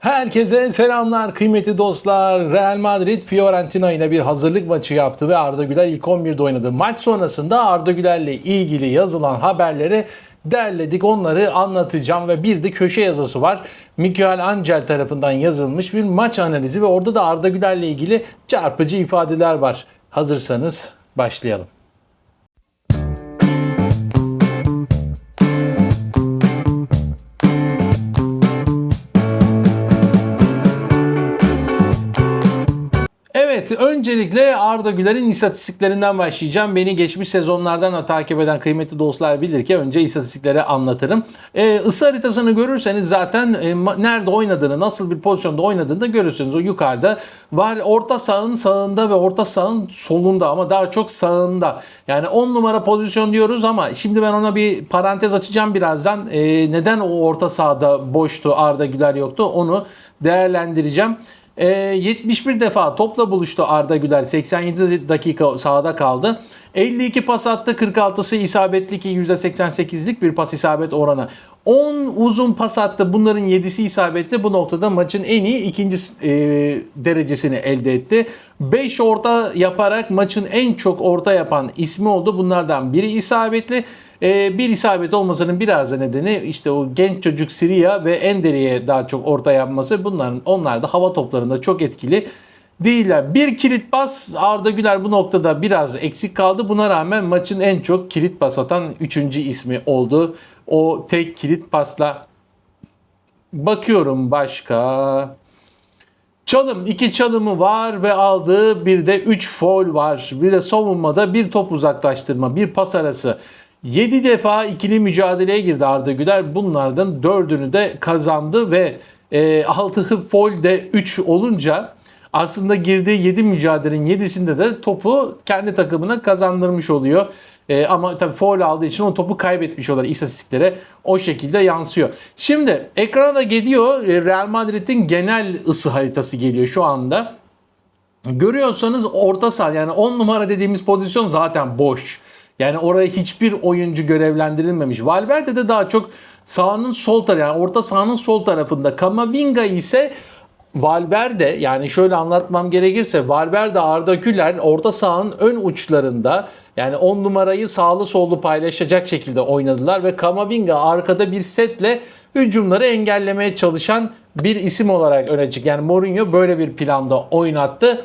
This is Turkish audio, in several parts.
Herkese selamlar kıymetli dostlar. Real Madrid Fiorentina ile bir hazırlık maçı yaptı ve Arda Güler ilk 11'de oynadı. Maç sonrasında Arda Güler'le ilgili yazılan haberleri derledik. Onları anlatacağım ve bir de köşe yazısı var. Miguel Angel tarafından yazılmış bir maç analizi ve orada da Arda Güler'le ilgili çarpıcı ifadeler var. Hazırsanız başlayalım. Evet, öncelikle Arda Güler'in istatistiklerinden başlayacağım. Beni geçmiş sezonlardan da takip eden kıymetli dostlar bilir ki önce istatistikleri anlatırım. Isı haritasını görürseniz zaten nerede oynadığını, nasıl bir pozisyonda oynadığını da görürsünüz. O yukarıda var, orta sahanın sağında ve orta sahanın solunda ama daha çok sağında. Yani 10 numara pozisyon diyoruz ama şimdi ben ona bir parantez açacağım birazdan. Neden o orta sahada boştu, Arda Güler yoktu onu değerlendireceğim. 71 defa topla buluştu Arda Güler. 87 dakika sahada kaldı. 52 pas attı. 46'sı isabetli ki %88'lik bir pas isabet oranı. 10 uzun pas attı. Bunların 7'si isabetli. Bu noktada maçın en iyi ikinci derecesini elde etti. 5 orta yaparak maçın en çok orta yapan ismi oldu. Bunlardan biri isabetli. Bir isabet olmasının biraz da nedeni işte o genç çocuk Siriya ve Ender'iye daha çok orta yapması. Onlar da hava toplarında çok etkili değiller. Bir kilit pas, Arda Güler bu noktada biraz eksik kaldı. Buna rağmen maçın en çok kilit pas atan 3. ismi oldu. O tek kilit pasla. Bakıyorum başka. Çalım, 2 çalımı var ve aldığı bir de 3 faul var. Bir de savunmada bir top uzaklaştırma, bir pas arası. 7 defa ikili mücadeleye girdi Arda Güler. Bunlardan 4'ünü de kazandı ve aldığı faul de 3 olunca aslında girdiği 7 mücadelenin 7'sinde de topu kendi takımına kazandırmış oluyor. Ama tabii faul aldığı için o topu kaybetmiş oluyor, istatistiklere o şekilde yansıyor. Şimdi ekrana da geliyor, Real Madrid'in genel ısı haritası geliyor şu anda. Görüyorsanız orta saha, yani 10 numara dediğimiz pozisyon zaten boş. Yani oraya hiçbir oyuncu görevlendirilmemiş. Valverde de daha çok sahanın sol tarafı, yani orta sahanın sol tarafında. Camavinga ise Valverde, yani şöyle anlatmam gerekirse Valverde, Arda Güler orta sahanın ön uçlarında, yani 10 numarayı sağlı sollu paylaşacak şekilde oynadılar ve Camavinga arkada bir setle hücumları engellemeye çalışan bir isim olarak öne çıktı. Yani Mourinho böyle bir planda oynattı.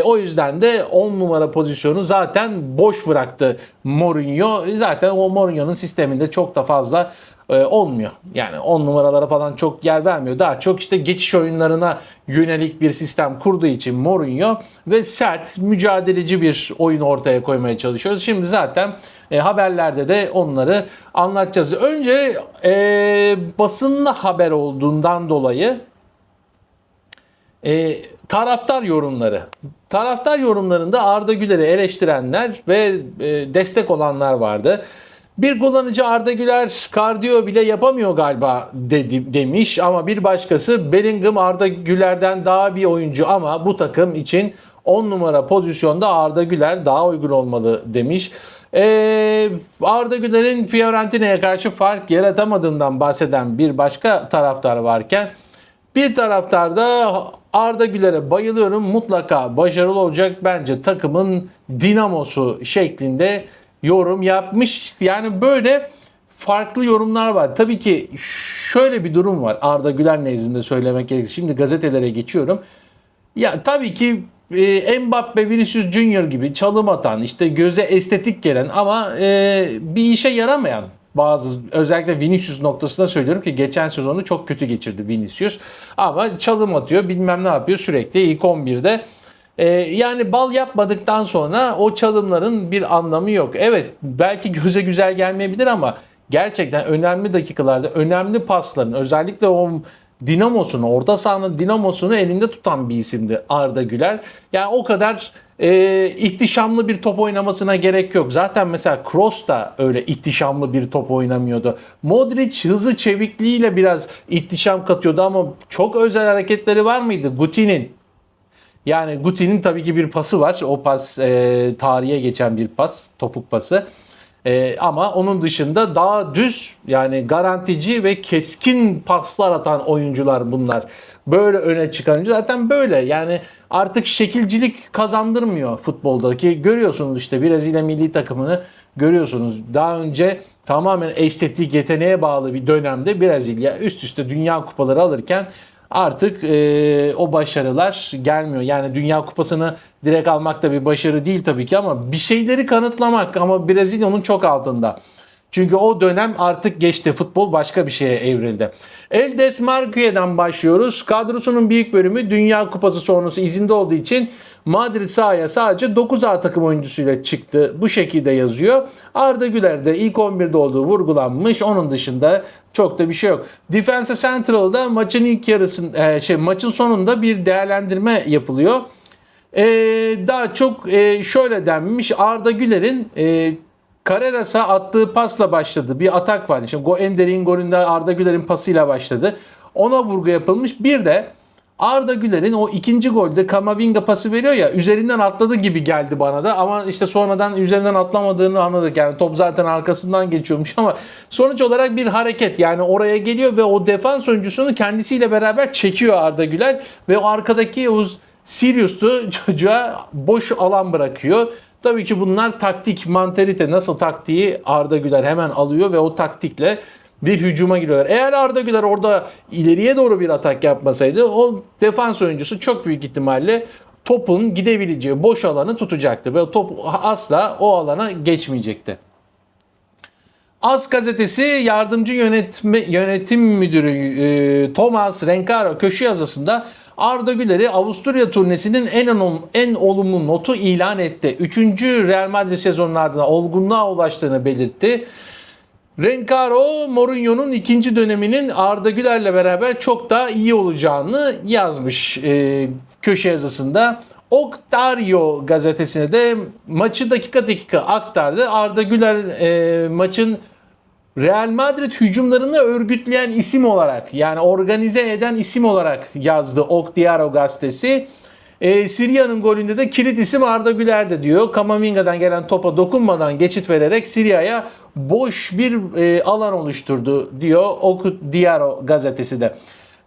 O yüzden de 10 numara pozisyonu zaten boş bıraktı Mourinho. Zaten o Mourinho'nun sisteminde çok da fazla olmuyor. Yani 10 numaralara falan çok yer vermiyor. Daha çok işte geçiş oyunlarına yönelik bir sistem kurduğu için Mourinho ve sert, mücadeleci bir oyun ortaya koymaya çalışıyoruz. Şimdi zaten haberlerde de onları anlatacağız. Önce basında haber olduğundan dolayı taraftar yorumları. Taraftar yorumlarında Arda Güler'i eleştirenler ve destek olanlar vardı. Bir kullanıcı Arda Güler kardiyo bile yapamıyor galiba demiş ama bir başkası Bellingham Arda Güler'den daha bir oyuncu ama bu takım için 10 numara pozisyonda Arda Güler daha uygun olmalı demiş. Arda Güler'in Fiorentina'ya karşı fark yaratamadığından bahseden bir başka taraftar varken bir taraftar da Arda Güler'e bayılıyorum, mutlaka başarılı olacak, bence takımın dinamosu şeklinde yorum yapmış. Yani böyle farklı yorumlar var. Tabii ki şöyle bir durum var Arda Güler nezdinde söylemek gerekirse. Şimdi gazetelere geçiyorum. Ya tabii ki Mbappe, Vinicius Junior gibi çalım atan, işte göze estetik gelen ama bir işe yaramayan, bazı özellikle Vinicius noktasında söylüyorum ki geçen sezonu çok kötü geçirdi Vinicius. Ama çalım atıyor, bilmem ne yapıyor sürekli ilk 11'de. Yani bal yapmadıktan sonra o çalımların bir anlamı yok. Evet, belki göze güzel gelmeyebilir ama gerçekten önemli dakikalarda önemli pasların, özellikle o dinamosunu, orta sahanın dinamosunu elinde tutan bir isimdi Arda Güler. Yani o kadar ihtişamlı bir top oynamasına gerek yok. Zaten mesela Kroos da öyle ihtişamlı bir top oynamıyordu. Modric hızı çevikliğiyle biraz ihtişam katıyordu ama çok özel hareketleri var mıydı Guti'nin? Yani Guti'nin tabii ki bir pası var. O pas tarihe geçen bir pas, topuk pası. Ama onun dışında daha düz, yani garantici ve keskin paslar atan oyuncular bunlar. Böyle öne çıkan zaten böyle. Yani artık şekilcilik kazandırmıyor futboldaki. Görüyorsunuz işte Brezilya milli takımını görüyorsunuz. Daha önce tamamen estetik yeteneğe bağlı bir dönemde Brezilya üst üste dünya kupaları alırken artık o başarılar gelmiyor. Yani Dünya Kupası'nı direkt almak da bir başarı değil tabii ki, ama bir şeyleri kanıtlamak, ama Brezilya onun çok altında. Çünkü o dönem artık geçti. Futbol başka bir şeye evrildi. Eldes Marque'den başlıyoruz. Kadrosunun büyük bölümü Dünya Kupası sonrası izinde olduğu için Madrid sahaya sadece 9A takım oyuncusuyla çıktı. Bu şekilde yazıyor. Arda Güler de ilk 11'de olduğu vurgulanmış. Onun dışında çok da bir şey yok. Defense Central'da maçın ilk yarısında maçın sonunda bir değerlendirme yapılıyor. Daha çok şöyle denmiş. Arda Güler'in Carreras'a attığı pasla başladı. Bir atak var. İşte Ender'in golünde Arda Güler'in pasıyla başladı. Ona vurgu yapılmış. Bir de Arda Güler'in o ikinci golde Camavinga pası veriyor ya, üzerinden atladı gibi geldi bana da, ama işte sonradan üzerinden atlamadığını anladık. Yani top zaten arkasından geçiyormuş ama sonuç olarak bir hareket, yani oraya geliyor ve o defans oyuncusunu kendisiyle beraber çekiyor Arda Güler ve o arkadaki o Sirius'tu çocuğa boş alan bırakıyor. Tabii ki bunlar taktik, mantalite. Nasıl taktiği Arda Güler hemen alıyor ve o taktikle bir hücuma giriyorlar. Eğer Arda Güler orada ileriye doğru bir atak yapmasaydı, o defans oyuncusu çok büyük ihtimalle topun gidebileceği boş alanı tutacaktı ve top asla o alana geçmeyecekti. AS gazetesi yardımcı yönetim müdürü Thomas Rencaro köşe yazısında Arda Güler'i Avusturya turnesinin en olumlu notu ilan etti. 3. Real Madrid sezonunun ardından olgunluğa ulaştığını belirtti. Rencaro, Mourinho'nun ikinci döneminin Arda Güler'le beraber çok daha iyi olacağını yazmış köşe yazısında. Oktario gazetesine de maçı dakika dakika aktardı. Arda Güler maçın Real Madrid hücumlarını örgütleyen isim olarak, yani organize eden isim olarak yazdı Ok Diario gazetesi. Siria'nın golünde de kilit isim Arda Güler'de diyor. Camavinga'dan gelen topa dokunmadan geçit vererek Siria'ya boş bir alan oluşturdu diyor Ok Diario gazetesi de.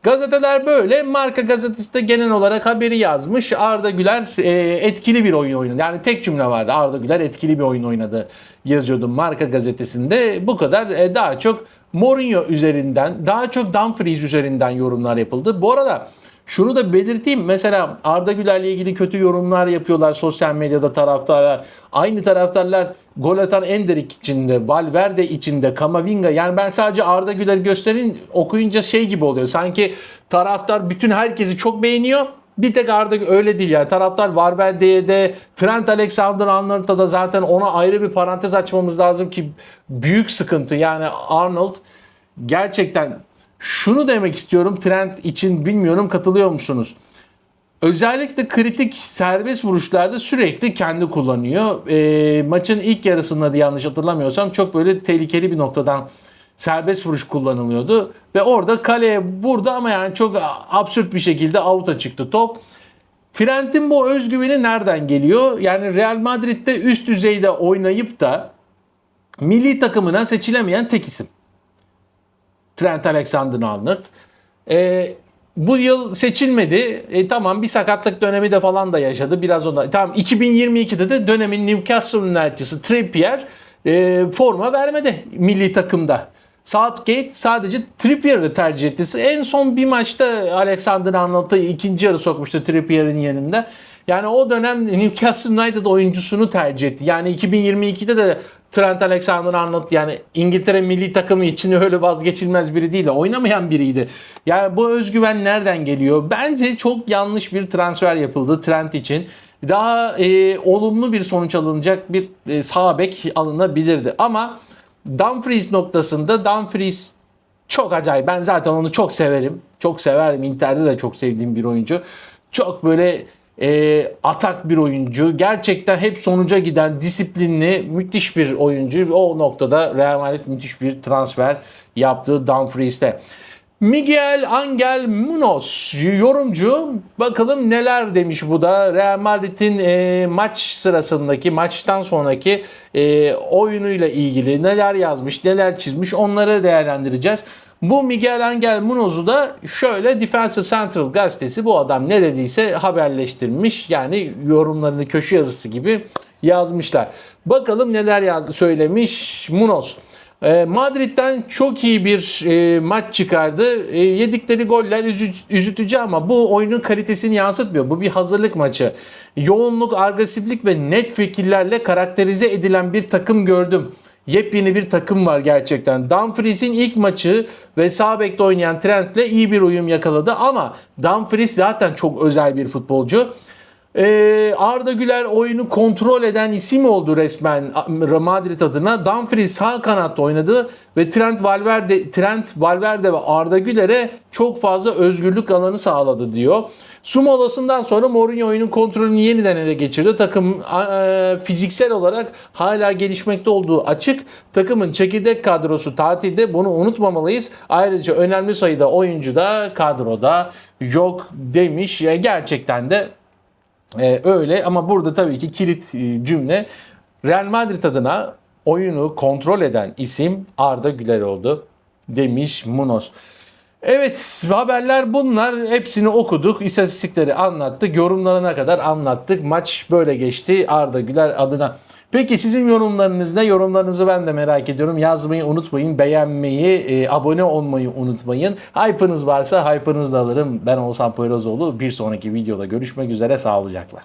Gazeteler böyle. Marca gazetesi de genel olarak haberi yazmış. Arda Güler etkili bir oyun oynadı. Yani tek cümle vardı. Arda Güler etkili bir oyun oynadı yazıyordu Marca gazetesinde. Bu kadar. Daha çok Mourinho üzerinden, daha çok Dumfries üzerinden yorumlar yapıldı. Bu arada şunu da belirteyim. Mesela Arda Güler'le ilgili kötü yorumlar yapıyorlar sosyal medyada taraftarlar. Aynı taraftarlar gol atan Ender içinde, Valverde içinde, Camavinga. Yani ben sadece Arda Güler gösterin okuyunca şey gibi oluyor. Sanki taraftar bütün herkesi çok beğeniyor. Bir tek Arda öyle değil yani. Taraftar Valverde'ye de, Trent Alexander-Arnold'a da, zaten ona ayrı bir parantez açmamız lazım ki büyük sıkıntı. Yani Arnold gerçekten, şunu demek istiyorum Trent için, bilmiyorum katılıyor musunuz? Özellikle kritik serbest vuruşlarda sürekli kendi kullanıyor. Maçın ilk yarısında da yanlış hatırlamıyorsam çok böyle tehlikeli bir noktadan serbest vuruş kullanılıyordu. Ve orada kaleye vurdu ama yani çok absürt bir şekilde out'a çıktı top. Trent'in bu özgüveni nereden geliyor? Yani Real Madrid'de üst düzeyde oynayıp da milli takımına seçilemeyen tek isim. Trent Alexander-Arnold. Bu yıl seçilmedi. Tamam, bir sakatlık dönemi de falan da yaşadı. Biraz onda. Tamam, 2022'de de dönemin Newcastle United'cısı Trippier forma vermedi milli takımda. Southgate sadece Trippier'i tercih etti. En son bir maçta Alexander-Arnold'u ikinci yarı sokmuştu Trippier'in yanında. Yani o dönem Newcastle United oyuncusunu tercih etti. Yani 2022'de de Trent Alexander-Arnold, yani İngiltere milli takımı için öyle vazgeçilmez biri değil de oynamayan biriydi. Yani bu özgüven nereden geliyor? Bence çok yanlış bir transfer yapıldı Trent için. Daha olumlu bir sonuç alınacak bir sağ bek alınabilirdi. Ama Dumfries noktasında, Dumfries çok acayip. Ben zaten onu çok severim. Çok severdim. Inter'de de çok sevdiğim bir oyuncu. Çok böyle atak bir oyuncu. Gerçekten hep sonuca giden, disiplinli, müthiş bir oyuncu. O noktada Real Madrid müthiş bir transfer yaptı Dumfries'te. Miguel Angel Munoz yorumcu, bakalım neler demiş bu da. Real Madrid'in maç sırasındaki, maçtan sonraki oyunuyla ilgili neler yazmış, neler çizmiş, onları değerlendireceğiz. Bu Miguel Angel Munoz'u da şöyle Defensa Central gazetesi, bu adam ne dediyse haberleştirmiş. Yani yorumlarını köşe yazısı gibi yazmışlar. Bakalım neler söylemiş Munoz. Madrid'den çok iyi bir maç çıkardı. Yedikleri goller üzütücü ama bu oyunun kalitesini yansıtmıyor. Bu bir hazırlık maçı. Yoğunluk, agresiflik ve net fikirlerle karakterize edilen bir takım gördüm. Yepyeni bir takım var gerçekten. Dumfries'in ilk maçı ve sağ bekte oynayan Trent'le iyi bir uyum yakaladı ama Dumfries zaten çok özel bir futbolcu. Arda Güler oyunu kontrol eden isim oldu resmen Madrid adına. Dumfries sağ kanatta oynadı ve Trent Valverde ve Arda Güler'e çok fazla özgürlük alanı sağladı diyor. Su molasından sonra Mourinho oyunun kontrolünü yeniden ele geçirdi. Takım fiziksel olarak hala gelişmekte olduğu açık. Takımın çekirdek kadrosu tatilde, bunu unutmamalıyız. Ayrıca önemli sayıda oyuncu da kadroda yok demiş. Gerçekten de öyle ama burada tabii ki kilit cümle, Real Madrid adına oyunu kontrol eden isim Arda Güler oldu demiş Munoz. Evet, haberler bunlar. Hepsini okuduk. İstatistikleri anlattık. Yorumlarına kadar anlattık. Maç böyle geçti Arda Güler adına. Peki sizin yorumlarınız ne? Yorumlarınızı ben de merak ediyorum. Yazmayı unutmayın. Beğenmeyi, abone olmayı unutmayın. Hype'ınız varsa hype'ınızı da alırım. Ben Oğuzhan Poyrazoğlu. Bir sonraki videoda görüşmek üzere. Sağlıcakla.